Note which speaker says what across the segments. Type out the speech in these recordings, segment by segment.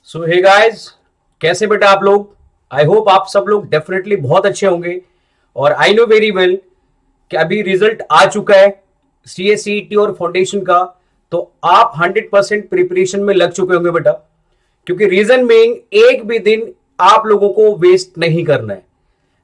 Speaker 1: सो hey guys, कैसे बेटा आप लोग। आई होप आप सब लोग डेफिनेटली बहुत अच्छे होंगे। और आई नो वेरी वेल कि अभी रिजल्ट आ चुका है सीएसईटी और फाउंडेशन का। तो आप 100% प्रिपरेशन में लग चुके होंगे बेटा, क्योंकि रीजन बीइंग एक भी दिन आप लोगों को वेस्ट नहीं करना है।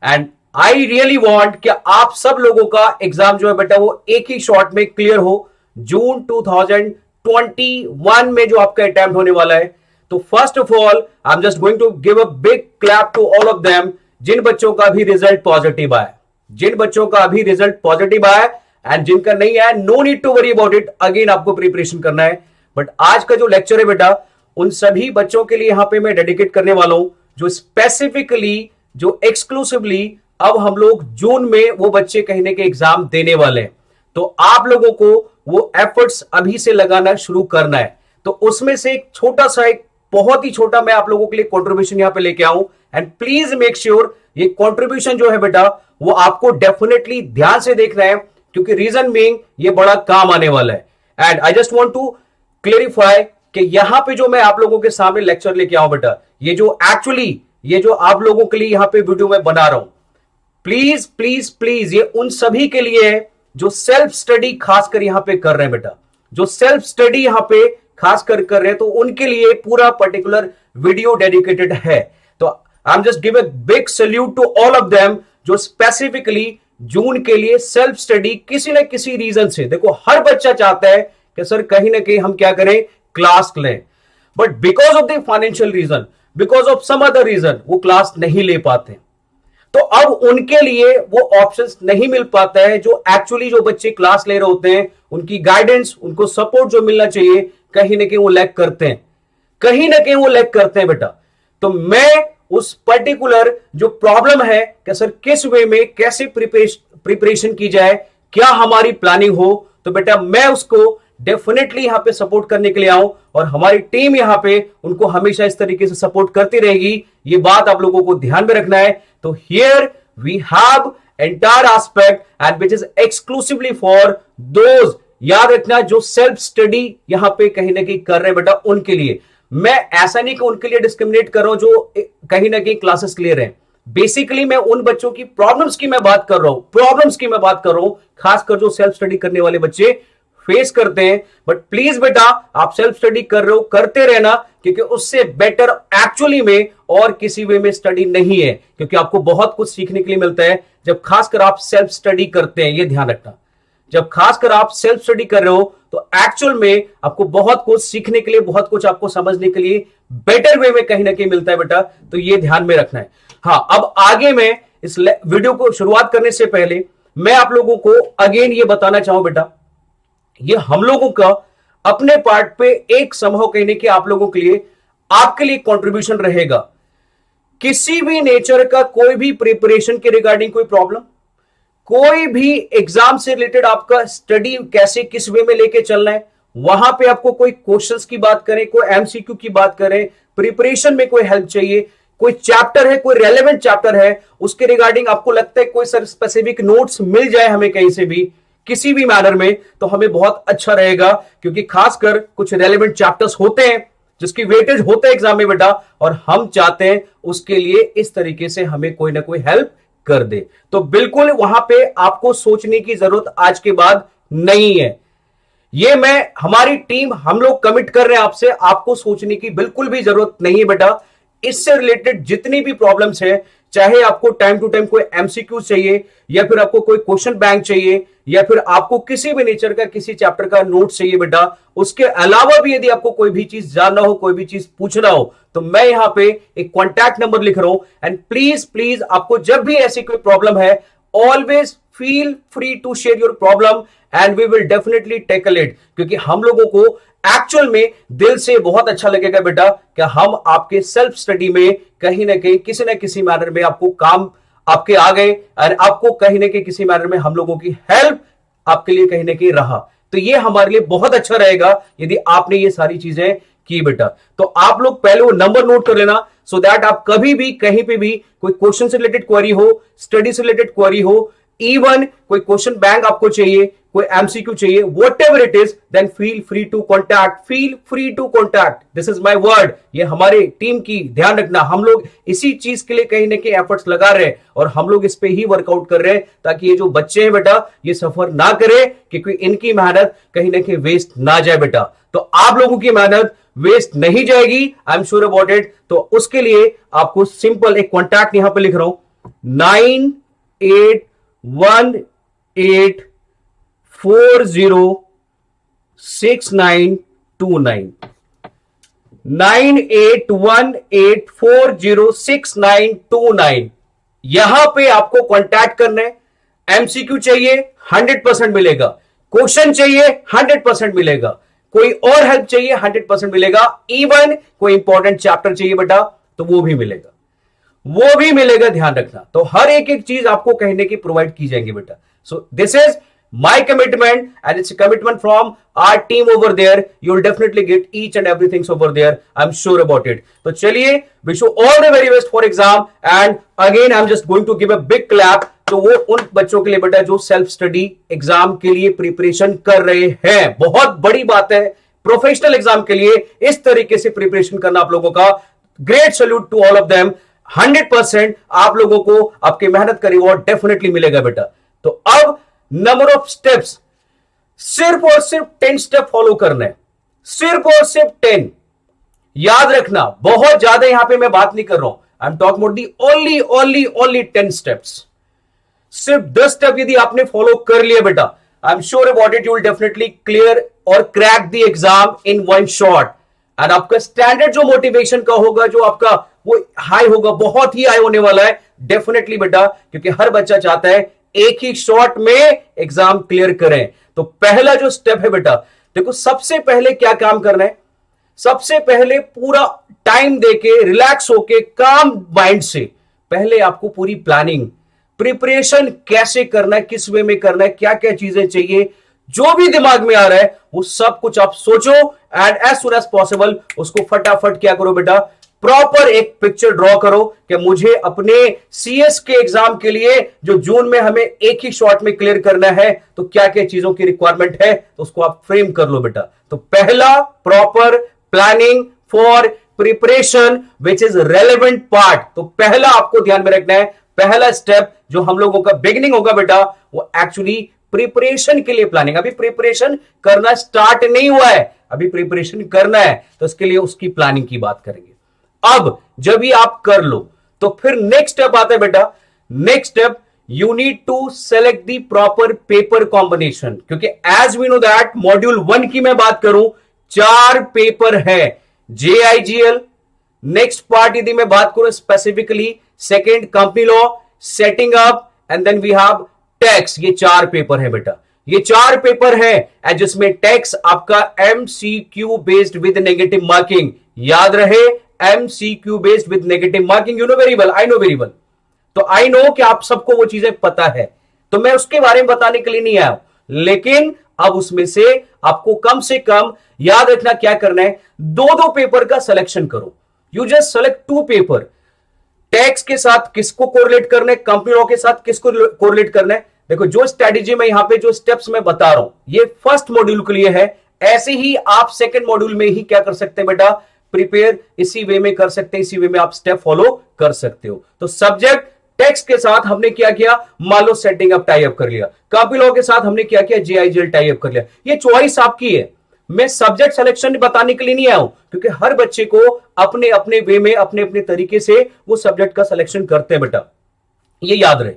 Speaker 1: एंड आई रियली वांट कि आप सब लोगों का एग्जाम जो है बेटा वो एक ही शॉट में क्लियर हो। जून 2021 में जो आपका अटेम्प्ट होने वाला है। तो first of all I am just going to give a big clap to all of them, जिन बच्चों का भी रिजल्ट पॉजिटिव आया, जिन बच्चों का अभी रिजल्ट पॉजिटिव आया एंड जिनका नहीं आया, no need to worry about it, again आपको प्रिपरेशन करना है। बट आज का जो लेक्चर है बेटा उन सभी बच्चों के लिए यहां पे मैं डेडिकेट करने वाला हूं जो स्पेसिफिकली, जो एक्सक्लूसिवली अब हम लोग जून में वो बच्चे कहीं ना कहीं एग्जाम देने वाले हैं। तो आप लोगों को वो एफर्ट्स अभी से लगाना शुरू करना है। तो उसमें से एक छोटा सा, एक बहुत ही छोटा मैं आप लोगों के लिए कंट्रीब्यूशन यहां पे लेके आऊं। एंड प्लीज मेक श्योर ये कंट्रीब्यूशन जो है बेटा वो आपको डेफिनेटली ध्यान से देखना है, क्योंकि रीजन बीइंग ये बड़ा काम आने वाला है। And I just want to clarify कि यहां पे जो मैं आप लोगों के सामने लेक्चर लेके आऊं बेटा, ये जो एक्चुअली ये जो आप लोगों के लिए यहां पे वीडियो में बना रहा हूं, प्लीज प्लीज प्लीज ये उन सभी के लिए है जो सेल्फ स्टडी खासकर यहां पे कर रहे हैं बेटा, जो सेल्फ स्टडी यहां पे खासकर कर रहे हैं, तो उनके लिए पूरा पर्टिकुलर वीडियो डेडिकेटेड है। तो I am just give a big salute to all of them जो स्पेसिफिकली जून के लिए सेल्फ स्टडी किसी न किसी रीजन से, देखो हर बच्चा चाहता है कि सर कहीं ना कहीं हम क्या करें, क्लास लें, but because of the financial reason, because of some other reason वो क्लास नहीं ले पाते। तो अब उनके लिए वो ऑप्शंस नहीं मिल पाता है। जो एक्चुअली जो बच्चे क्लास ले रहे होते हैं उनकी गाइडेंस, उनको सपोर्ट जो मिलना चाहिए, कहीं ना कहीं वो लैक करते हैं, कहीं ना कहीं वो लैक करते हैं बेटा। तो मैं उस पर्टिकुलर जो प्रॉब्लम है कि सर किस वे में कैसे प्रिपरेशन की जाए, क्या हमारी प्लानिंग हो, तो बेटा मैं उसको डेफिनेटली यहां पे सपोर्ट करने के लिए आऊं और हमारी टीम यहां पे उनको हमेशा इस तरीके से सपोर्ट करती रहेगी। ये बात आप लोगों को ध्यान में रखना है। तो here we have entire aspect and which is exclusively for those, याद रखना, जो सेल्फ स्टडी यहां पे कहीं ना कहीं कर रहे हैं बेटा उनके लिए। मैं ऐसा नहीं कि उनके लिए डिस्क्रिमिनेट कर रहा हूं जो कहीं ना कहीं क्लासेस ले रहे हैं। बेसिकली मैं उन बच्चों की प्रॉब्लम्स की मैं बात कर रहा हूं, प्रॉब्लम्स की मैं बात कर रहा हूं, खासकर जो सेल्फ स्टडी करने वाले बच्चे फेस करते हैं। बट प्लीज बेटा आप सेल्फ स्टडी कर रहे हो, करते रहना, क्योंकि उससे बेटर एक्चुअली में और किसी वे में स्टडी नहीं है, क्योंकि आपको बहुत कुछ सीखने के लिए मिलता है जब खासकर आप सेल्फ स्टडी करते हैं। ये ध्यान रखना, जब खासकर आप सेल्फ स्टडी कर रहे हो तो एक्चुअल में आपको बहुत कुछ सीखने के लिए, बहुत कुछ आपको समझने के लिए बेटर वे में कहीं ना कहीं मिलता है बेटा। तो ये ध्यान में रखना है। हाँ, अब आगे मैं इस वीडियो को शुरुआत करने से पहले मैं आप लोगों को अगेन ये बताना चाहूं बेटा, ये हम लोगों का अपने पार्ट पे एक संभव कहने के आप लोगों के लिए, आपके लिए कंट्रीब्यूशन रहेगा। किसी भी नेचर का कोई भी प्रिपरेशन के रिगार्डिंग कोई प्रॉब्लम, कोई भी एग्जाम से रिलेटेड आपका स्टडी कैसे किस वे में लेके चलना है, वहां पे आपको कोई क्वेश्चंस की बात करें, कोई एमसीक्यू की बात करें, प्रिपरेशन में कोई हेल्प चाहिए, कोई चैप्टर है, कोई रेलेवेंट चैप्टर है, उसके रिगार्डिंग आपको लगता है कोई सर स्पेसिफिक नोट्स मिल जाए हमें कहीं से भी किसी भी मैनर में, तो हमें बहुत अच्छा रहेगा। क्योंकि खासकर कुछ रेलेवेंट चैप्टर्स होते हैं जिसकी वेटेज होता है एग्जाम में बेटा, और हम चाहते हैं उसके लिए इस तरीके से हमें कोई ना कोई हेल्प कर दे। तो बिल्कुल वहां पे आपको सोचने की जरूरत आज के बाद नहीं है। ये मैं, हमारी टीम, हम लोग कमिट कर रहे हैं आपसे, आपको सोचने की बिल्कुल भी जरूरत नहीं है बेटा। इससे रिलेटेड जितनी भी प्रॉब्लम्स है, चाहे आपको टाइम टू टाइम कोई एमसीक्यू चाहिए, या फिर आपको कोई क्वेश्चन बैंक चाहिए, या फिर आपको किसी भी नेचर का किसी चैप्टर का नोट चाहिए बेटा, उसके अलावा भी यदि आपको कोई भी चीज जानना हो, कोई भी चीज पूछना हो, तो मैं यहां पे एक कॉन्टैक्ट नंबर लिख रहा हूं। एंड प्लीज प्लीज आपको जब भी ऐसी कोई प्रॉब्लम है, always feel free to share your problem and we will definitely tackle it. क्योंकि हम लोगों को एक्चुअल में दिल से बहुत अच्छा लगेगा बेटा कि हम आपके सेल्फ स्टडी में कहीं ना कहीं किसी ना किसी मैनर में आपको काम आपके आ गए, और आपको कहीं ना कहीं किसी मैनर में हम लोगों की हेल्प आपके लिए कहीं ना कहीं रहा। तो ये हमारे लिए बहुत अच्छा रहेगा यदि आपने ये सारी चीजें की बेटा। तो आप लोग पहले वो नंबर नोट कर लेना, सो दैट आप कभी भी कहीं पे भी कोई क्वेश्चन से रिलेटेड क्वेरी हो, स्टडी से रिलेटेड क्वेरी हो, इवन कोई क्वेश्चन बैंक आपको चाहिए, कोई एमसीक्यू चाहिए, whatever it is, then feel free to contact, this is my word. ये हमारे टीम की ध्यान रखना, हम लोग इसी चीज के लिए कहीं ना कहीं एफर्ट्स लगा रहे हैं और हम लोग इस पे ही वर्कआउट कर रहे हैं ताकि ये जो बच्चे हैं बेटा ये सफर ना करे, क्योंकि इनकी मेहनत कहीं ना कहीं वेस्ट ना जाए बेटा। तो आप लोगों की मेहनत वेस्ट नहीं जाएगी, आई एम श्योर अबाउट इट। तो उसके लिए आपको सिंपल एक कॉन्टैक्ट यहां पे लिख रहा हूं, 9818406929, 9818406929, यहां पे आपको कांटेक्ट करना है। एमसीक्यू चाहिए 100% मिलेगा, क्वेश्चन चाहिए 100% मिलेगा, कोई और हेल्प चाहिए 100% मिलेगा, इवन कोई इंपॉर्टेंट चैप्टर चाहिए बेटा तो वो भी मिलेगा, वो भी मिलेगा, ध्यान रखना। तो हर एक एक चीज आपको कहने की प्रोवाइड की जाएगी बेटा। So this is my commitment and it's a commitment from our team over there. You'll definitely get each and everything over there, I'm sure about it. तो चलिए, wish you all the very best for exam and again I'm just going to give a big clap तो वो उन बच्चों के लिए बेटा जो सेल्फ स्टडी एग्जाम के लिए प्रिपरेशन कर रहे हैं। बहुत बड़ी बात है प्रोफेशनल एग्जाम के लिए इस तरीके से प्रिपरेशन करना आप लोगों का। Great salute to all of them. 100% आप लोगों को आपकी मेहनत का रिवॉर्ड डेफिनेटली मिलेगा बेटा। तो अब नंबर ऑफ स्टेप्स, सिर्फ और सिर्फ 10 स्टेप फॉलो करना है, सिर्फ और सिर्फ 10। याद रखना, बहुत ज्यादा यहां पे मैं बात नहीं कर रहा हूं, I am talking about the only 10 steps. सिर्फ 10 स्टेप यदि आपने फॉलो कर लिया बेटा, I am sure about it, you will definitely clear और crack the exam in one shot. And आपका स्टैंडर्ड जो मोटिवेशन का होगा, जो आपका वो हाई होगा, बहुत ही हाई होने वाला है डेफिनेटली बेटा, क्योंकि हर बच्चा चाहता है एक ही शॉट में एग्जाम क्लियर करें। तो पहला जो स्टेप है बेटा, देखो सबसे पहले क्या काम करना है, सबसे पहले पूरा टाइम देके रिलैक्स होके काम माइंड से पहले आपको पूरी प्लानिंग प्रिपरेशन कैसे करना है, किस वे में करना है, क्या क्या चीजें चाहिए, जो भी दिमाग में आ रहा है वो सब कुछ आप सोचो and as soon as possible उसको फटाफट क्या करो बेटा, प्रॉपर एक पिक्चर ड्रॉ करो कि मुझे अपने सीएस के एग्जाम के लिए जो जून में हमें एक ही शॉट में क्लियर करना है तो क्या क्या चीजों की रिक्वायरमेंट है, तो उसको आप फ्रेम कर लो बेटा। तो पहला proper planning for preparation which is relevant part. तो पहला आपको ध्यान में रखना है, पहला स्टेप जो हम लोगों का बिगिनिंग होगा बेटा वो एक्चुअली प्रिपरेशन के लिए प्लानिंग। अभी प्रिपरेशन करना स्टार्ट नहीं हुआ है, अभी प्रिपरेशन करना है, तो इसके लिए उसकी प्लानिंग की बात करेंगे। अब जब ये आप कर लो तो फिर नेक्स्ट स्टेप आता है बेटा, next step you need to select the proper paper combination, क्योंकि as we know that module 1 की मैं बात करूं 4 पेपर है, JIGL, नेक्स्ट पार्ट यदि मैं बात करूं specifically second company law, setting up and then we have tax. ये 4 पेपर है बेटा, ये 4 पेपर है जिसमें टैक्स आपका MCQ based with negative marking, याद रहे MCQ based with negative marking, you know very well, I know very well. तो आई नो कि आप सबको वो चीजें पता है, तो मैं उसके बारे में बताने के लिए नहीं आया हूं, लेकिन अब उसमें से आपको कम से कम याद रखना क्या करना है, 2 पेपर का सिलेक्शन करो। You just select 2 paper, tax के साथ किसको कोरिलेट करना है, कंपनी लॉ के साथ किसको कोरिलेट करना है। देखो जो स्ट्रेटेजी में यहां पे जो स्टेप्स मैं बता रहा हूं ये फर्स्ट मॉड्यूल के लिए है, ऐसे ही आप सेकंड मॉड्यूल में ही क्या कर सकते हैं बेटा, प्रिपेयर इसी वे में कर सकते हैं, इसी वे में आप स्टेप फॉलो कर सकते हो। तो सब्जेक्ट टैक्स के साथ हमने क्या किया, मान लो सेटिंग अप टाई अप कर लिया, कंपनी लॉ के साथ हमने क्या किया, JIGL टाई अप कर लिया। ये चॉइस आपकी है, मैं सब्जेक्ट सिलेक्शन बताने के लिए नहीं आया हूं, क्योंकि हर बच्चे को अपने अपने वे में अपने अपने तरीके से वो सब्जेक्ट का सिलेक्शन करते हैं बेटा, ये याद रहे।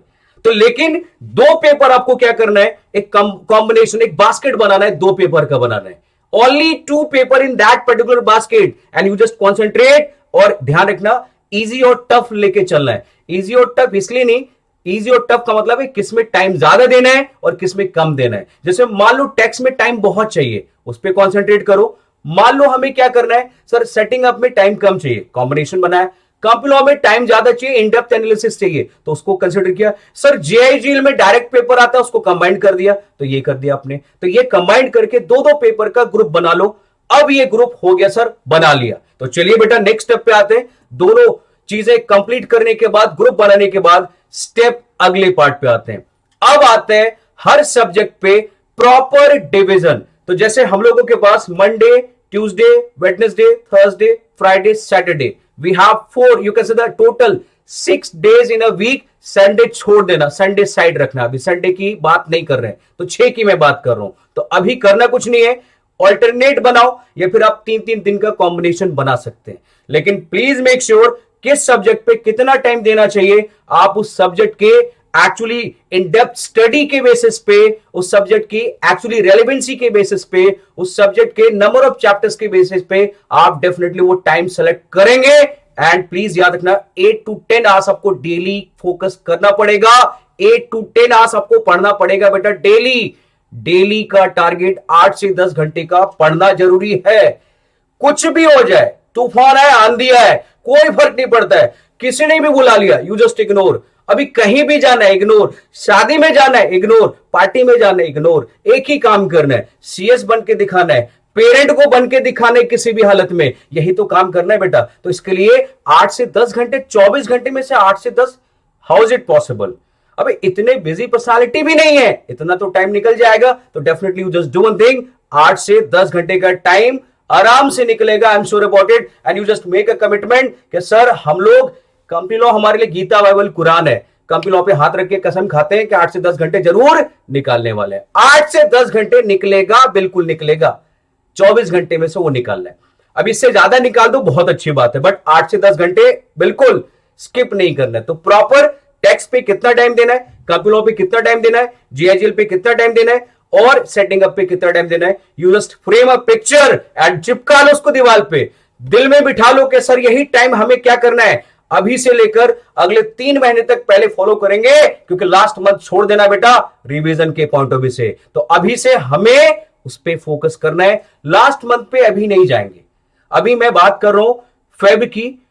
Speaker 1: तो लेकिन 2 पेपर आपको क्या करना है, एक कॉम्बिनेशन, एक बास्केट बनाना है, 2 पेपर का बनाना है, only 2 paper in that particular basket and you just concentrate। और ध्यान रखना इजी और टफ लेके चलना है, इजी और टफ इसलिए नहीं, इजी और टफ का मतलब है किसमें टाइम ज्यादा देना है और किसमें कम देना है। जैसे मान लो टैक्स में टाइम बहुत चाहिए, उस पर कॉन्सेंट्रेट करो। मान लो हमें क्या करना है, सर सेटिंग अप में टाइम कम चाहिए, कॉम्बिनेशन बनाया, कंपनी लॉ में टाइम ज्यादा चाहिए, इन डेप्थ एनालिसिस चाहिए, तो उसको कंसीडर किया। सर JIGL में डायरेक्ट पेपर आता है, उसको कंबाइन कर दिया, तो ये कर दिया आपने। तो ये कंबाइन करके 2 पेपर का ग्रुप बना लो। अब ये ग्रुप हो गया सर, बना लिया। तो चलिए बेटा नेक्स्ट स्टेप पे आते हैं। दोनों चीजें कंप्लीट करने के बाद, ग्रुप बनाने के बाद स्टेप अगले पार्ट पे आते हैं। अब आते हैं हर सब्जेक्ट पे प्रॉपर डिवीजन। तो जैसे हम लोगों के पास Monday, Tuesday, Wednesday, Thursday, Friday, Saturday, we have 4, you can say the total 6 days in a week. Sunday छोड़ देना, संडे साइड रखना, अभी संडे की बात नहीं कर रहे हैं, तो 6 की मैं बात कर रहा हूं। तो अभी करना कुछ नहीं है, ऑल्टरनेट बनाओ या फिर आप 3-3 दिन का कॉम्बिनेशन बना सकते हैं। लेकिन प्लीज मेक श्योर किस सब्जेक्ट पे कितना टाइम देना चाहिए, आप उस सब्जेक्ट के एक्चुअली इन डेप्थ स्टडी के बेसिस पे, उस सब्जेक्ट की एक्चुअली रेलेवेंसी के बेसिस पे, उस सब्जेक्ट के नंबर ऑफ चैप्टर्स के बेसिस पे आप डेफिनेटली वो टाइम सेलेक्ट करेंगे। एंड प्लीज याद रखना 8 to 10 आवर्स आपको डेली फोकस करना पड़ेगा, 8 to 10 आवर्स आपको पढ़ना पड़ेगा बेटा डेली। डेली का टारगेट 8 से 10 घंटे का पढ़ना जरूरी है। कुछ भी हो जाए, तूफान है, आंधी है, कोई फर्क नहीं पड़ता है, किसी ने भी बुला लिया, यू जस्ट इग्नोर। अभी कहीं भी जाना है इग्नोर, शादी में जाना है इग्नोर, पार्टी में जाना है इग्नोर, एक ही काम करना है, सीएस बन के दिखाना है, पेरेंट को बन के दिखाना है किसी भी हालत में, यही तो काम करना है बेटा। तो इसके लिए 8 से 10 घंटे, 24 घंटे में से 8 से 10, हाउ इज इट पॉसिबल? अबे इतने बिजी पर्सनालिटी भी नहीं है, इतना तो टाइम निकल जाएगा। तो definitely you just do one thing, 8 से 10 घंटे का टाइम आराम से निकलेगा, आई am sure about it. And you just make a commitment कि सर हम लोग कंपनी लॉ, हमारे लिए गीता, बाइबल, कुरान है, कंपनी लॉ पे हाथ रख के कसम खाते हैं कि 8 से 10 घंटे जरूर निकालने वाले हैं। 8 से 10 घंटे निकलेगा, बिल्कुल निकलेगा, 24 घंटे में से वो निकालना है। अब इससे ज्यादा निकाल दो बहुत अच्छी बात है, बट 8 से 10 घंटे बिल्कुल स्किप नहीं करना है। तो प्रॉपर टैक्स पे कितना टाइम देना है, कंपनी लॉ पे कितना टाइम देना है, जीआईजीएल पे कितना टाइम देना है, और सेटिंग अप पे कितना टाइम देना है, you just frame a picture and चिपका लो उसको दीवार पे, दिल में बिठा लो कि सर यही टाइम हमें क्या करना है, अभी से लेकर अगले 3 महीने तक पहले फॉलो करेंगे, क्योंकि लास्ट मंथ छोड़ देना बेटा रिवीजन के पॉइंट ऑफ व्यू से। तो अभी से हमें उस पे फोकस करना है, लास्ट मंथ पे अभी नहीं जाएंगे। अभी मैं बात कर रहा हूं फेब की,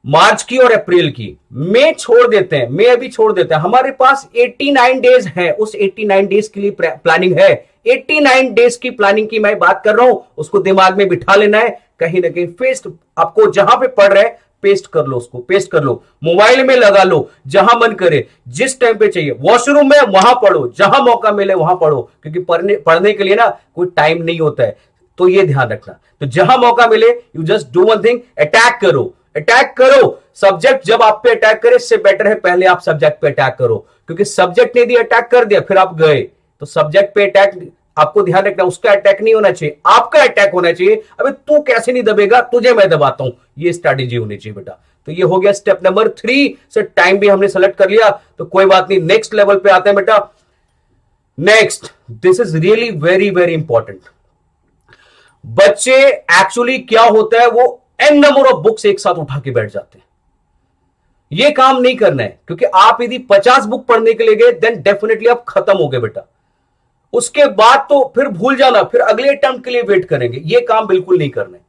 Speaker 1: मार्च की और अप्रैल की, मई छोड़ देते हैं, मई अभी छोड़ देते हैं। हमारे पास 89 डेज है, उस 89 डेज के लिए प्लानिंग है, 89 डेज की प्लानिंग की मैं बात कर रहा हूं, उसको दिमाग में बिठा लेना है। कहीं ना कहीं पेस्ट, आपको जहां पे पढ़ रहे हैं पेस्ट कर लो, उसको पेस्ट कर लो, मोबाइल में लगा लो, जहां मन करे, जिस टाइम पे चाहिए, वॉशरूम में वहां पढ़ो, जहां मौका मिले वहां पढ़ो, क्योंकि पढ़ने के लिए ना कोई टाइम नहीं होता है, तो ये ध्यान रखना। तो जहां मौका मिले you just do one thing, attack करो, अटैक करो। सब्जेक्ट जब आप पे अटैक करे, इससे बेटर है पहले आप सब्जेक्ट पे अटैक करो, क्योंकि सब्जेक्ट ने यदि अटैक कर दिया फिर आप गए, तो सब्जेक्ट पे अटैक आपको ध्यान रखना, उसका अटैक नहीं होना चाहिए, आपका अटैक होना चाहिए। अबे तू कैसे नहीं दबेगा, तुझे मैं दबाता हूं, ये स्ट्रैटेजी होनी चाहिए बेटा। तो ये हो गया स्टेप नंबर 3 से, टाइम भी हमने सेलेक्ट कर लिया, तो कोई बात नहीं, नेक्स्ट लेवल पे आते हैं बेटा। Next, this is really very very important. बच्चे एक्चुअली क्या होता है, वो एन नंबर ऑफ बुक्स एक साथ उठा के बैठ जाते हैं। ये काम नहीं करना है, क्योंकि आप यदि 50 बुक पढ़ने के लिए गए देन डेफिनेटली आप खत्म हो गए बेटा। उसके बाद तो फिर भूल जाना, फिर अगले अटेम्प्ट के लिए वेट करेंगे, ये काम बिल्कुल नहीं करना है।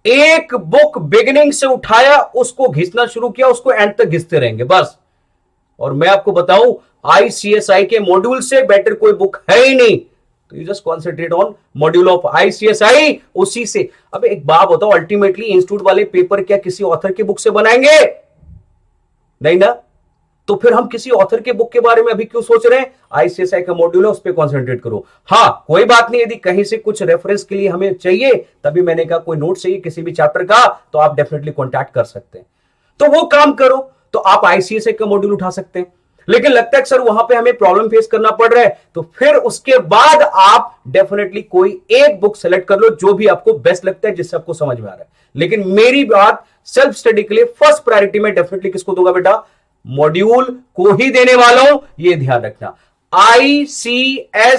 Speaker 1: एक बुक बिगिनिंग से उठाया, उसको घिसना शुरू किया, उसको एंड तक घिसते रहेंगे बस। और मैं आपको बताऊं, आईसीएसआई के मॉड्यूल से बेटर कोई बुक है ही नहीं, तो you just concentrate on module of ICSI, उसी से। अब एक बात बताओ, अल्टीमेटली इंस्टीट्यूट वाले पेपर क्या किसी ऑथर की बुक से बनाएंगे? नहीं ना। तो फिर हम किसी ऑथर के बुक के बारे में अभी क्यों सोच रहे हैं? आईसीएसआई का मॉड्यूल है, उस पर कॉन्सेंट्रेट करो। हाँ कोई बात नहीं, यदि कहीं से कुछ रेफरेंस के लिए हमें चाहिए, तभी मैंने कहा कोई नोट चाहिए किसी भी चैप्टर का, तो आप डेफिनेटली कॉन्टैक्ट कर सकते हैं, तो वो काम करो। तो आप आईसीएसआई का मॉड्यूल उठा सकते हैं। लेकिन लगता है कि सर वहां पे हमें प्रॉब्लम फेस करना पड़ रहा है, तो फिर उसके बाद आप डेफिनेटली कोई एक बुक सेलेक्ट कर लो जो भी आपको बेस्ट लगता है, जिससे आपको समझ में आ रहा है। लेकिन मेरी बात, सेल्फ स्टडी के लिए फर्स्ट प्रायोरिटी में डेफिनेटली किसको दूंगा बेटा? मॉड्यूल को ही देने वाला हूं, ये ध्यान रखना। आईसीएसआई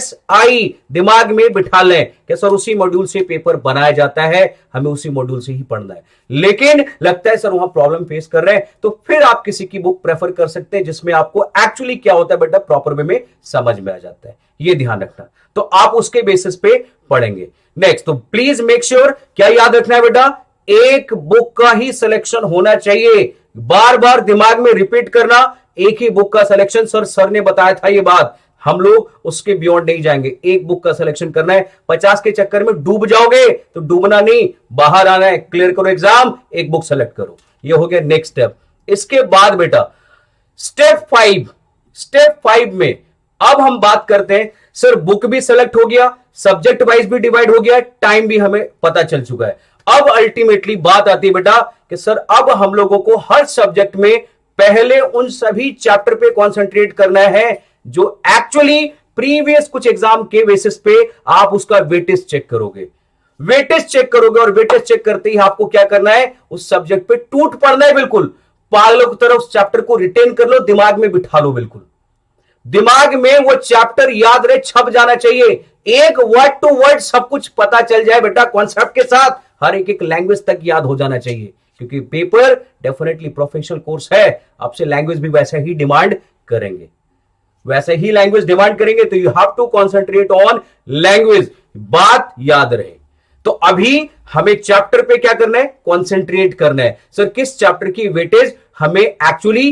Speaker 1: दिमाग में बिठा लें कि सर उसी मॉड्यूल से पेपर बनाया जाता है, हमें उसी मॉड्यूल से ही पढ़ना है। लेकिन लगता है सर वहां प्रॉब्लम फेस कर रहे हैं, तो फिर आप किसी की बुक प्रेफर कर सकते हैं जिसमें आपको एक्चुअली क्या होता है बेटा प्रॉपर वे में समझ में आ जाता है, ये ध्यान रखना। तो आप उसके बेसिस पे पढ़ेंगे। नेक्स्ट, तो प्लीज मेक श्योर, क्या याद रखना है बेटा? एक बुक का ही सिलेक्शन होना चाहिए। बार बार दिमाग में रिपीट करना, एक ही बुक का सिलेक्शन। सर ने बताया था ये बात, हम लोग उसके बियॉन्ड नहीं जाएंगे, एक बुक का सिलेक्शन करना है। 50 के चक्कर में डूब जाओगे तो डूबना नहीं, बाहर आना है। क्लियर करो एग्जाम, एक बुक सेलेक्ट करो। ये हो गया नेक्स्ट स्टेप। इसके बाद बेटा स्टेप 5 में अब हम बात करते हैं, सर बुक भी सेलेक्ट हो गया, सब्जेक्ट वाइज भी डिवाइड हो गया, टाइम भी हमें पता चल चुका है। अब अल्टीमेटली बात आती है बेटा कि सर अब हम लोगों को हर सब्जेक्ट में पहले उन सभी चैप्टर पे कॉन्सेंट्रेट करना है जो एक्चुअली प्रीवियस कुछ एग्जाम के बेसिस पे आप उसका वेटेज चेक करोगे। वेटेज चेक करोगे और वेटेज चेक करते ही आपको क्या करना है, उस सब्जेक्ट पे टूट पड़ना है, बिल्कुल पागलों की तरह उस चैप्टर को रिटेन कर लो, दिमाग में बिठा लो, बिल्कुल दिमाग में वो चैप्टर याद रहे, छप जाना चाहिए, एक वर्ड टू वर्ड सब कुछ पता चल जाए बेटा, कॉन्सेप्ट के साथ हर एक एक लैंग्वेज तक याद हो जाना चाहिए, क्योंकि पेपर डेफिनेटली प्रोफेशनल कोर्स है, आपसे लैंग्वेज भी वैसे ही डिमांड करेंगे, वैसे ही लैंग्वेज डिमांड करेंगे, तो you have to concentrate on language, बात याद रहे। तो अभी हमें चैप्टर पे क्या करना है, कॉन्सेंट्रेट करना है। सर किस चैप्टर की वेटेज हमें एक्चुअली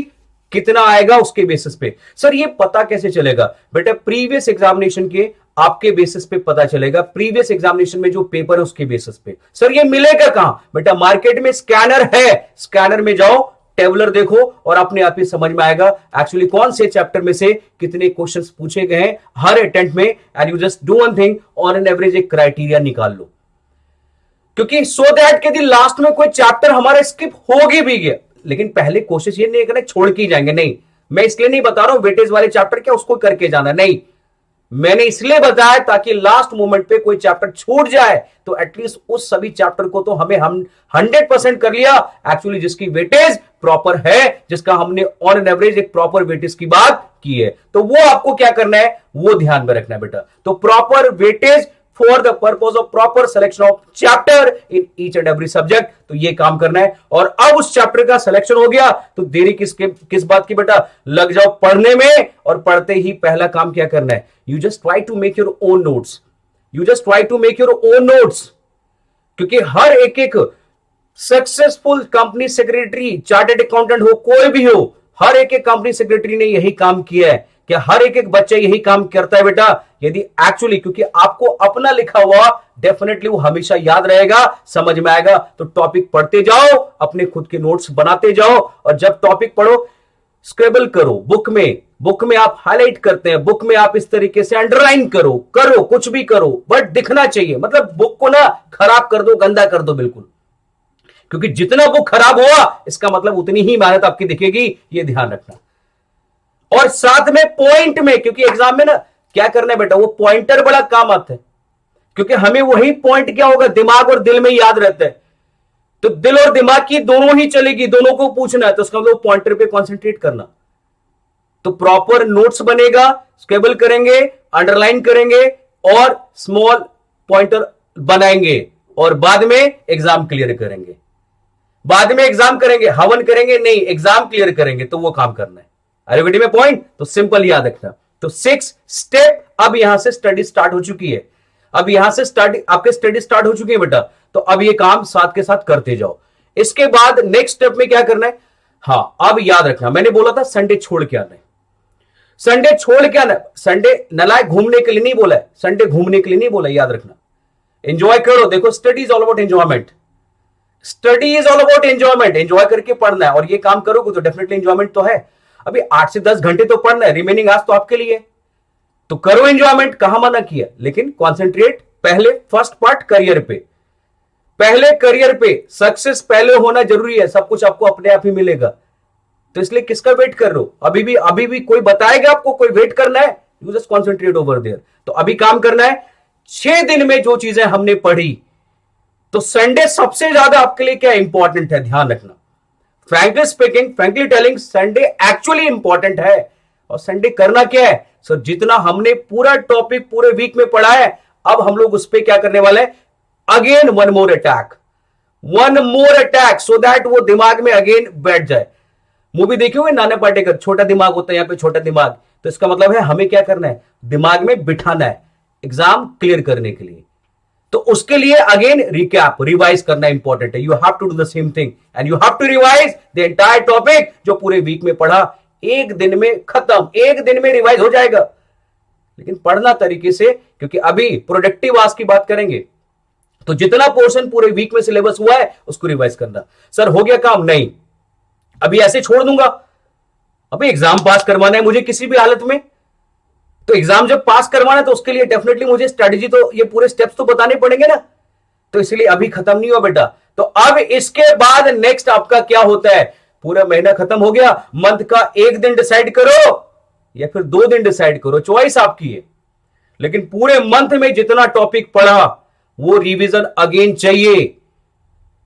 Speaker 1: कितना आएगा उसके बेसिस पे, सर ये पता कैसे चलेगा बेटा, प्रीवियस एग्जामिनेशन के आपके बेसिस पे पता चलेगा, प्रीवियस एग्जामिनेशन में जो पेपर है उसके बेसिस पे। सर ये मिलेगा कहां बेटा, मार्केट में स्कैनर है, स्कैनर में जाओ, टेबलर देखो और अपने आप ही समझ में आएगा एक्चुअली कौन से चैप्टर में से कितने क्वेश्चंस पूछे गए हैं हर अटेम्प्ट में, and you just do one thing, on an average एक क्राइटेरिया निकाल लो, क्योंकि सो दैट के दिन लास्ट में कोई चैप्टर हमारा स्किप होगी भी गया, लेकिन पहले कोशिश ये नहीं करना छोड़ के जाएंगे, नहीं, मैं इसलिए नहीं बता रहा हूं वेटेज वाले चैप्टर क्या उसको करके जाना, नहीं, मैंने इसलिए बताया ताकि लास्ट मोमेंट पे कोई चैप्टर छूट जाए तो एटलीस्ट उस सभी चैप्टर को तो हम 100% कर लिया एक्चुअली, जिसकी वेटेज प्रॉपर है, जिसका हमने ऑन एन एवरेज एक प्रॉपर वेटेज की बात की है, तो वो आपको क्या करना है, वो ध्यान में रखना है बेटा। तो proper weightage for the purpose of proper selection of chapter in each and every subject, तो ये काम करना है। और अब उस चैप्टर का सिलेक्शन हो गया तो देरी किस बात की बेटा, लग जाओ पढ़ने में, और पढ़ते ही पहला काम क्या करना है, you just try to make your own notes, you just try to make your own notes, क्योंकि हर एक successful company secretary, chartered accountant हो, कोई भी हो, हर एक कंपनी सेक्रेटरी ने यही काम किया है, कि हर एक बच्चा यही काम करता है बेटा, यदि एक्चुअली, क्योंकि आपको अपना लिखा हुआ डेफिनेटली वो हमेशा याद रहेगा, समझ में आएगा, तो टॉपिक पढ़ते जाओ, अपने खुद के नोट्स बनाते जाओ, और जब टॉपिक पढ़ो स्क्रिबल करो, बुक में आप हाईलाइट करते हैं, बुक में आप इस तरीके से अंडरलाइन करो कुछ भी करो, बट दिखना चाहिए, मतलब बुक को ना खराब कर दो, गंदा कर दो बिल्कुल, क्योंकि जितना बुक खराब हुआ इसका मतलब उतनी ही मेहनत आपकी दिखेगी, ये ध्यान रखना। और साथ में पॉइंट में, क्योंकि एग्जाम में ना क्या करना है बेटा, वो पॉइंटर बड़ा काम आता है, क्योंकि हमें वही पॉइंट क्या होगा, दिमाग और दिल में याद रहता है, तो दिल और दिमाग की दोनों ही चलेगी, दोनों को पूछना है, तो उसका मतलब पॉइंटर पे कंसंट्रेट करना, तो प्रॉपर नोट्स बनेगा, स्क्रिबल करेंगे, अंडरलाइन करेंगे और स्मॉल पॉइंटर बनाएंगे, और बाद में एग्जाम क्लियर करेंगे, बाद में एग्जाम करेंगे, हवन करेंगे नहीं, एग्जाम क्लियर करेंगे, तो वो काम करना है। अरे में पॉइंट तो सिंपल याद रखना। तो 6 स्टेप, अब यहां से स्टडी स्टार्ट हो चुकी है, अब यहां से आपके स्टडी स्टार्ट हो चुकी है बेटा, तो अब ये काम साथ के साथ करते जाओ। इसके बाद नेक्स्ट स्टेप में क्या करना है, हाँ अब याद रखना, मैंने बोला था संडे छोड़ के आना है, संडे छोड़ के आना, संडे नलायक घूमने के लिए नहीं बोला है, संडे घूमने के लिए नहीं बोला, याद रखना, एंजॉय करो, देखो study is all about enjoyment, study is all about enjoyment, enjoy करके पढ़ना है, और ये काम करोगे तो डेफिनेटली एंजॉयमेंट तो है। अभी 8 से 10 घंटे तो पढ़ना है, रिमेनिंग आज तो आपके लिए, तो करो एंजॉयमेंट, कहां मना किया, लेकिन कॉन्सेंट्रेट पहले फर्स्ट पार्ट करियर पे, पहले करियर पे, सक्सेस पहले होना जरूरी है, सब कुछ आपको अपने आप ही मिलेगा, तो इसलिए किसका वेट कर रहे हो, अभी भी कोई बताएगा आपको, कोई वेट करना है, you just concentrate over there. तो अभी काम करना है, 6 दिन में जो चीजें हमने पढ़ी, तो संडे सबसे ज्यादा आपके लिए क्या इंपॉर्टेंट है, ध्यान रखना, frankly speaking, frankly telling, Sunday actually important है। और संडे करना क्या है, सो जितना हमने पूरा टॉपिक पूरे वीक में पढ़ा है, अब हम लोग उस पर क्या करने वाले हैं, again one more attack, so that वो दिमाग में अगेन बैठ जाए। मूवी देखी होगी नाना पाटेकर, छोटा दिमाग होता है, यहां पे छोटा दिमाग, तो इसका मतलब है हमें क्या करना है, दिमाग में बिठाना है एग्जाम क्लियर करने के लिए, तो उसके लिए अगेन रिकैप, रिवाइज करना इंपॉर्टेंट है, you have to do the same thing and you have to revise the entire topic, जो पूरे वीक में पढ़ा, एक दिन में खत्म, एक दिन में रिवाइज हो जाएगा, लेकिन पढ़ना तरीके से, क्योंकि अभी प्रोडक्टिव आवर्स की बात करेंगे, तो जितना पोर्शन पूरे वीक में सिलेबस हुआ है उसको रिवाइज करना। सर हो गया काम, नहीं अभी ऐसे छोड़ दूंगा, अभी एग्जाम पास करवाना है मुझे किसी भी हालत में, तो एग्जाम जब पास करवाना है तो उसके लिए डेफिनेटली मुझे स्ट्रेटेजी तो ये पूरे स्टेप्स तो बताने पड़ेंगे ना। तो इसलिए अभी खत्म नहीं हुआ बेटा। तो अब इसके बाद नेक्स्ट आपका क्या होता है, पूरा महीना खत्म हो गया, मंथ का एक दिन डिसाइड करो या फिर 2 दिन डिसाइड करो, चॉइस आपकी है। लेकिन पूरे मंथ में जितना टॉपिक पढ़ा वो रिवीजन अगेन चाहिए।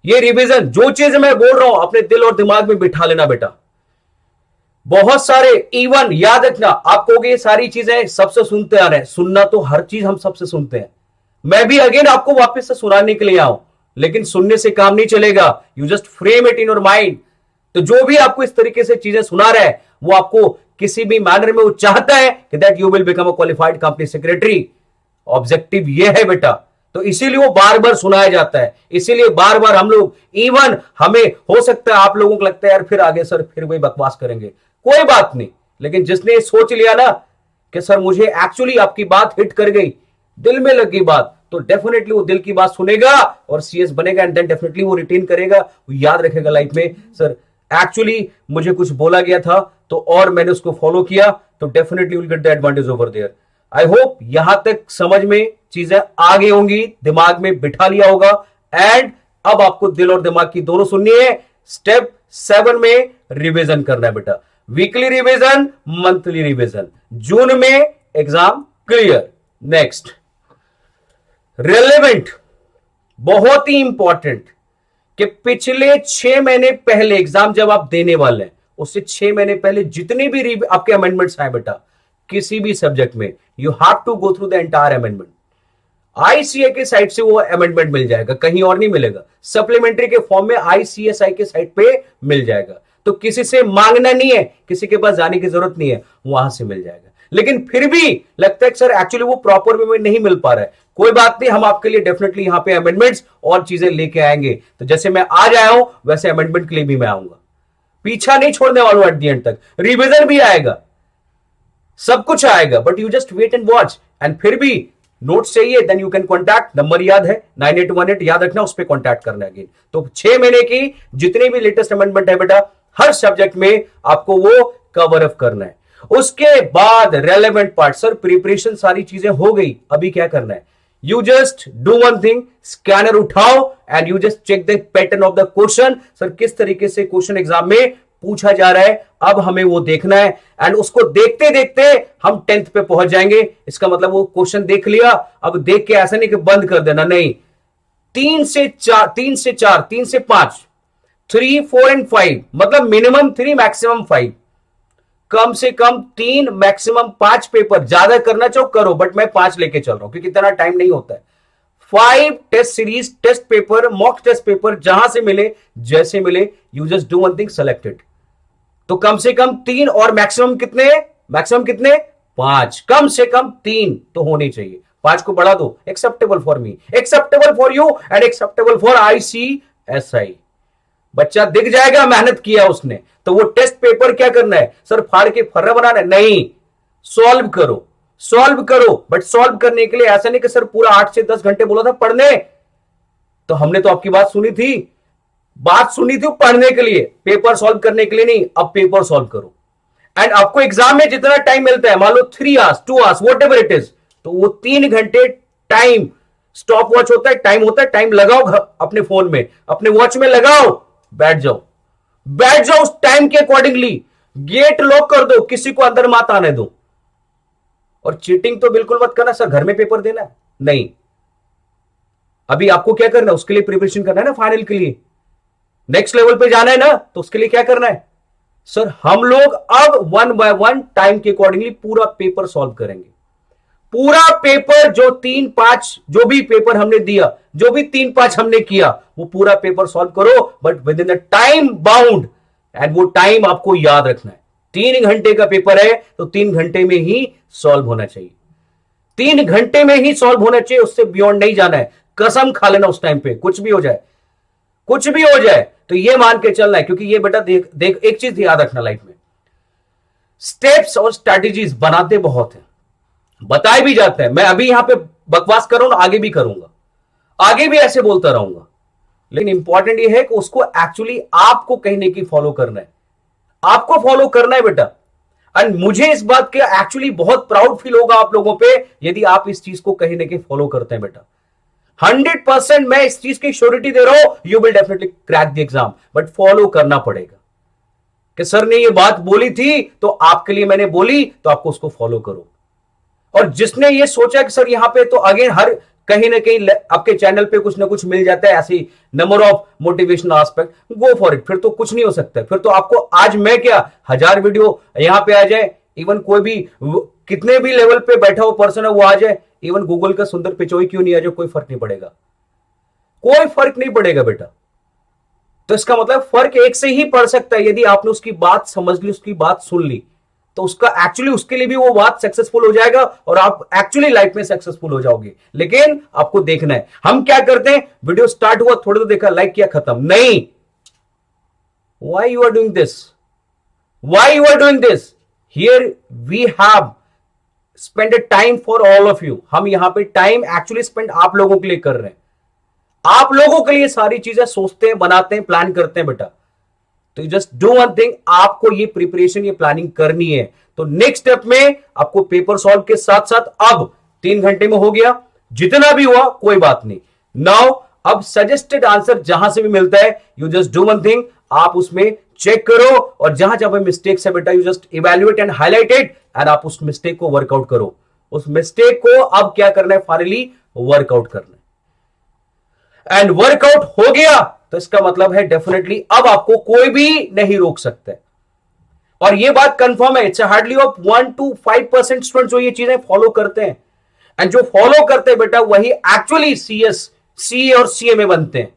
Speaker 1: ये रिवीजन जो चीज मैं बोल रहा हूं अपने दिल और दिमाग में बिठा लेना बेटा। बहुत सारे इवन याद रखना, आप कहोगे ये सारी चीजें सबसे सुनते आ रहे हैं, सुनना तो हर चीज हम सबसे सुनते हैं, मैं भी अगेन आपको वापस से सुनाने के लिए आऊं, लेकिन सुनने से काम नहीं चलेगा, you just frame it in your mind. तो जो भी आपको इस तरीके से चीजें सुना रहा है वो आपको किसी भी मैनर में वो चाहता है कि that you will become a qualified company secretary. Objective ये है बेटा, तो इसीलिए वो बार बार सुनाया जाता है, इसीलिए बार बार हम लोग, इवन हमें हो सकता है आप लोगों को लगता है यार फिर आगे सर फिर वही बकवास करेंगे, कोई बात नहीं, लेकिन जिसने सोच लिया ना कि सर मुझे एक्चुअली आपकी बात हिट कर गई, दिल में लगी बात, तो डेफिनेटली वो दिल की बात सुनेगा और सीएस बनेगा एंड देन डेफिनेटली वो रिटेन करेगा, वो याद रखेगा लाइफ में, सर एक्चुअली मुझे कुछ बोला गया था तो और मैंने उसको फॉलो किया, तो definitely will get the advantage over there. I hope यहां तक समझ में चीजें आ गई होंगी, दिमाग में बिठा लिया होगा, एंड अब आपको दिल और दिमाग की दोनों सुननी है। स्टेप 7 में रिवीजन करना है बेटा, वीकली रिवीजन, मंथली रिवीजन, जून में एग्जाम क्लियर। नेक्स्ट रेलेवेंट, बहुत ही इंपॉर्टेंट कि पिछले 6 महीने पहले एग्जाम जब आप देने वाले हैं उससे 6 महीने पहले जितने भी आपके अमेंडमेंट्स आए बेटा किसी भी सब्जेक्ट में, you have to go through the entire amendment. ICA के साइड से वो अमेंडमेंट मिल जाएगा, कहीं और नहीं मिलेगा, सप्लीमेंट्री के फॉर्म में आईसीएसआई के साइड पे मिल जाएगा, तो किसी से मांगना नहीं है, किसी के पास जाने की जरूरत नहीं है, वहां से मिल जाएगा। लेकिन फिर भी लगता है कि सर एक्चुअली वो प्रॉपर वे में नहीं मिल पा रहा है, कोई बात नहीं, हम आपके लिए डेफिनेटली यहां पे अमेंडमेंट्स और चीजें लेके आएंगे। तो जैसे मैं आज आया हूं वैसे अमेंडमेंट के लिए भी मैं आऊंगा, पीछा नहीं छोड़ने वाला एट द एंड तक, रिवीजन भी आएगा, सब कुछ आएगा, but you just wait and watch. And फिर भी नोट्स चाहिए then you can contact, number याद है 9818, याद रखना, उस पर कॉन्टैक्ट करना है अगेन। तो 6 महीने की जितने भी लेटेस्ट अमेंडमेंट है बेटा हर सब्जेक्ट में आपको वो कवर अप करना है। उसके बाद रेलेवेंट पार्ट, सर प्रिपरेशन सारी चीजें हो गई, अभी क्या करना है, you just do one thing, scanner उठाओ and you just check the pattern of the question, sir किस तरीके से क्वेश्चन एग्जाम में पूछा जा रहा है, अब हमें वो देखना है, एंड उसको देखते देखते हम 10th पे पहुंच जाएंगे। इसका मतलब वो क्वेश्चन देख लिया, अब देख के ऐसा नहीं कि बंद कर देना, नहीं, 3 से 4, 3 से 4, 3 से 5, 3, 4 एंड 5, मतलब मिनिमम 3 मैक्सिमम 5, कम से कम 3 मैक्सिमम 5 पेपर, ज्यादा करना चाहो करो, बट मैं 5 लेके चल रहा हूं क्योंकि इतना टाइम नहीं होता है। 5 test series, test paper, mock test paper, जहां से मिले जैसे मिले, you just do one thing, selected. तो कम से कम 3 और मैक्सिमम कितने, मैक्सिमम कितने 5, कम से कम 3 तो होने चाहिए, 5 को बढ़ा दो, acceptable for me, acceptable for you and acceptable for ICSI. बच्चा दिख जाएगा मेहनत किया उसने, तो वो टेस्ट पेपर क्या करना है, सर फाड़ के फर्रा बनाना है, नहीं, सॉल्व करो, सॉल्व करो, बट सॉल्व करने के लिए ऐसा नहीं कि सर पूरा 8 से 10 घंटे बोला था पढ़ने, तो हमने तो आपकी बात सुनी थी, बात सुनी थी पढ़ने के लिए, पेपर सॉल्व करने के लिए नहीं, अब पेपर सॉल्व करो। एंड आपको एग्जाम में जितना टाइम मिलता है, मान लो 3 hours 2 hours what ever it is, तो वो 3 घंटे टाइम, स्टॉप वॉच होता है, टाइम होता है, टाइम लगाओ अपने फोन में, अपने वॉच में लगाओ, बैठ जाओ, बैठ जाओ उस टाइम के अकॉर्डिंगली, गेट लॉक कर दो, किसी को अंदर मत आने दो। और चीटिंग तो बिल्कुल मत करना, सर घर में पेपर देना है, नहीं, अभी आपको क्या करना है, उसके लिए प्रिपरेशन करना है ना, फाइनल के लिए नेक्स्ट लेवल पे जाना है ना, तो उसके लिए क्या करना है, सर हम लोग अब 1 बाय 1 टाइम के अकॉर्डिंगली पूरा पेपर सॉल्व करेंगे, पूरा पेपर जो 3-5 जो भी पेपर हमने दिया, जो भी 3-5 हमने किया, वो पूरा पेपर सॉल्व करो, but with in the time bound, and वो टाइम आपको याद रखना है, 3 घंटे का पेपर है तो 3 घंटे में ही सॉल्व होना चाहिए, 3 घंटे में ही सॉल्व होना चाहिए, उससे बियॉन्ड नहीं जाना है, कसम खा लेना उस टाइम पे, कुछ भी हो जाए, कुछ भी हो जाए, तो ये मान के चलना है, क्योंकि ये बेटा देख देख एक चीज याद रखना, लाइफ में स्टेप्स और स्ट्रैटेजीज बनाते बहुत हैं, बताए भी जाते हैं, मैं अभी यहां पे बकवास कर रहा हूं, आगे भी करूंगा, आगे भी ऐसे बोलता रहूंगा, लेकिन इंपॉर्टेंट ये है कि उसको एक्चुअली आपको कहने की फॉलो करना है, आपको फॉलो करना है बेटा। एंड मुझे इस बात के एक्चुअली बहुत प्राउड फील होगा आप लोगों पे यदि आप इस चीज को कहीं ना कहीं फॉलो करते हैं बेटा। 100% मैं इस चीज की श्योरिटी दे रहा हूं, you will definitely crack the exam, but follow करना पड़ेगा कि सर ने ये बात बोली थी तो आपके लिए मैंने बोली, तो आपको उसको फॉलो करो। और जिसने ये सोचा कि सर यहां पे तो अगेन हर कहीं ना कहीं आपके चैनल पे कुछ ना कुछ मिल जाता है, ऐसी number of motivational aspect, go for it. फिर तो कुछ नहीं हो सकता, फिर तो आपको आज मैं क्या 1000 वीडियो यहां पे आ जाए, इवन कोई भी कितने भी लेवल पे बैठा हुआ पर्सन है वो आ जाए, इवन गूगल का सुंदर पिचोई क्यों नहीं आ जाए, कोई फर्क नहीं पड़ेगा, कोई फर्क नहीं पड़ेगा बेटा। तो इसका मतलब फर्क एक से ही पड़ सकता है, यदि आपने उसकी बात समझ ली, उसकी बात सुन ली, तो उसका एक्चुअली उसके लिए भी वो बात सक्सेसफुल हो जाएगा और आप एक्चुअली लाइफ में सक्सेसफुल हो जाओगे। लेकिन आपको देखना है, हम क्या करते हैं, वीडियो स्टार्ट हुआ, थोड़ा तो देखा, लाइक किया, खत्म। नहीं, why you are doing this, why you are doing this, here we have spend a time for all of you. हम यहां पे टाइम एक्चुअली स्पेंड आप लोगों के लिए कर रहे हैं, आप लोगों के लिए सारी चीजें सोचते हैं, बनाते हैं, प्लान करते हैं बेटा। तो जस्ट डू वन थिंग, आपको ये प्रिपरेशन, ये प्लानिंग करनी है। तो नेक्स्ट स्टेप में आपको पेपर सॉल्व के साथ साथ, अब 3 घंटे में हो गया, जितना भी हुआ कोई बात नहीं। नाउ अब सजेस्टेड आंसर जहां से भी मिलता है, you just do one thing, आप उसमें चेक करो और जहां जहां पे मिस्टेक्स है बेटा, you just evaluate and highlight it and आप उस मिस्टेक को वर्कआउट करो। उस मिस्टेक को अब क्या करना है, फाइनली वर्कआउट करना है। एंड वर्कआउट हो गया तो इसका मतलब है डेफिनेटली अब आपको कोई भी नहीं रोक सकता है। और ये बात कंफर्म है, it's hardly of 1 to 5% student जो ये चीजें फॉलो करते हैं, एंड जो फॉलो करते हैं बेटा वही एक्चुअली सीएस, सीए और सीएमए बनते हैं।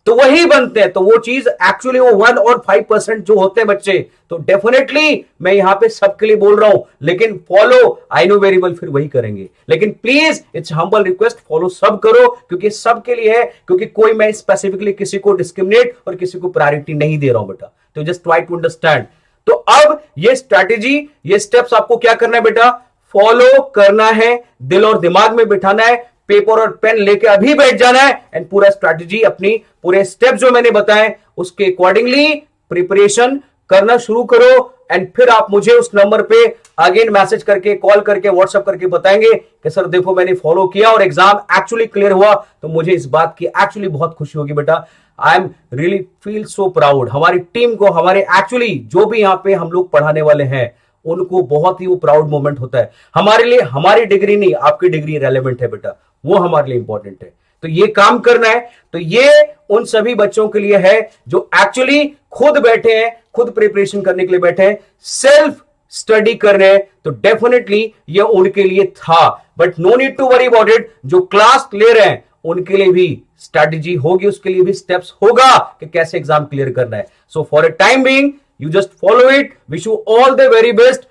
Speaker 1: तो वही बनते हैं, तो वो चीज एक्चुअली वो 1 और 5% जो होते हैं बच्चे, तो डेफिनेटली मैं यहां पे सबके लिए बोल रहा हूं, लेकिन follow I know very well फिर वही करेंगे, लेकिन please it's humble request, follow सब करो, क्योंकि सबके लिए है, क्योंकि कोई मैं स्पेसिफिकली किसी को डिस्क्रिमिनेट और किसी को प्रायोरिटी नहीं दे रहा हूं बेटा। तो जस्ट ट्राई टू अंडरस्टैंड। तो अब ये स्ट्रैटेजी, ये स्टेप्स आपको क्या करना है बेटा, फॉलो करना है, दिल और दिमाग में बिठाना है, पेपर और पेन लेके अभी बैठ जाना है एंड पूरा स्ट्रैटेजी, अपनी पूरे स्टेप जो मैंने बताए उसके अकॉर्डिंगली प्रिपरेशन करना शुरू करो। एंड फिर आप मुझे उस नंबर पे अगेन मैसेज करके, कॉल करके, व्हाट्सएप करके बताएंगे कि सर देखो मैंने फॉलो किया और एग्जाम एक्चुअली क्लियर हुआ। तो मुझे इस बात की एक्चुअली बहुत खुशी होगी बेटा। I am really feel so proud, हमारी टीम को, हमारे एक्चुअली जो भी यहां पे हम लोग पढ़ाने वाले हैं उनको बहुत ही वो प्राउड मोमेंट होता है। हमारे लिए हमारी डिग्री नहीं, आपकी डिग्री रेलेवेंट है बेटा, वो हमारे लिए इंपॉर्टेंट है। तो ये काम करना है, तो ये उन सभी बच्चों के लिए है जो एक्चुअली खुद बैठे हैं, खुद प्रिपरेशन करने के लिए बैठे हैं, सेल्फ स्टडी कर रहे हैं, तो डेफिनेटली ये उनके लिए था। But no need to worry about it, जो क्लास ले रहे हैं उनके लिए भी स्ट्रैटेजी होगी, उसके लिए भी स्टेप्स होगा कि कैसे एग्जाम क्लियर करना है। So for a time being you just follow it, wish you all the very best.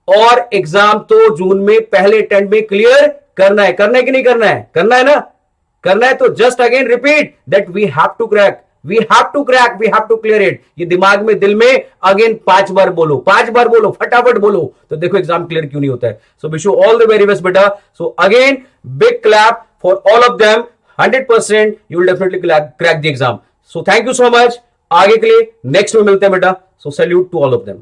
Speaker 1: और एग्जाम तो जून में पहले अटेम्प्ट में क्लियर करना है, करना है कि नहीं करना है, करना है ना, करना है। तो just again repeat that we have to crack, we have to crack, we have to clear it. ये दिमाग में, दिल में अगेन 5 बार बोलो, 5 बार बोलो, फटाफट बोलो, तो देखो एग्जाम क्लियर क्यों नहीं होता है। So wish you all the very best बेटा। So again big clap for all of them, 100% you will definitely crack the exam. So thank you so much. आगे के लिए नेक्स्ट में मिलते हैं बेटा। So salute to all of them.